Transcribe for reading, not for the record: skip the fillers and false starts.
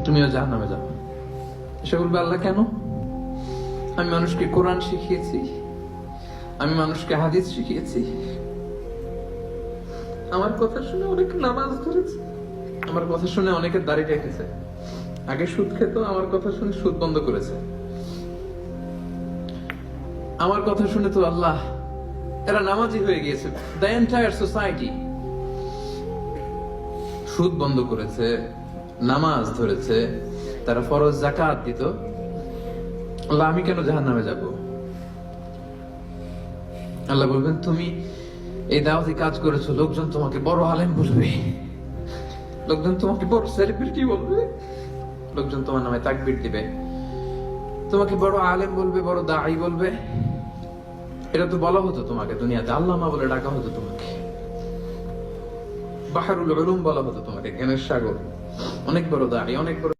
তুমিও জাহান্নামে যাবে। সে বলবে, আল্লাহ কেন? আমি মানুষকে কোরআন শিখিয়েছি, আমি মানুষকে হাদিস শিখিয়েছি, আমার কথা শুনে অনেকে নামাজ ধরেছে, আমার কথা শুনে অনেকে দাড়ি রেখেছে, আগে সুদ খেত, আমার কথা শুনে সুদ বন্ধ করেছে, আমার কথা শুনে তো আল্লাহ এরা নামাজি হয়ে গিয়েছে। দ্য এন্টায়ার সোসাইটি সুদ বন্ধ করেছে, নামাজ ধরেছে, তারা ফরজ যাকাত দিত। আল্লাহ আমি কেন জাহান্নামে যাব? আল্লাহ বলবেন, তুমি এই দাওয়াতি কাজ করেছো, লোকজন তোমাকে বড় আলেম বলবে, লোকজন তোমাকে বড় সেলিব্রিটি বলবে, লোকজন তোমার নামে তাকবীর দিবে, তোমাকে বড় আলেম বলবে, বড় দাঈ বলবে। এটা তো বলা হতো তোমাকে দুনিয়াতে, আল্লামা বলে ডাকা হতো তোমাকে, বাহরুল উলুম বলা হতো তোমাকে, জ্ঞানের সাগর, অনেক বড় দাঈ, অনেক বড়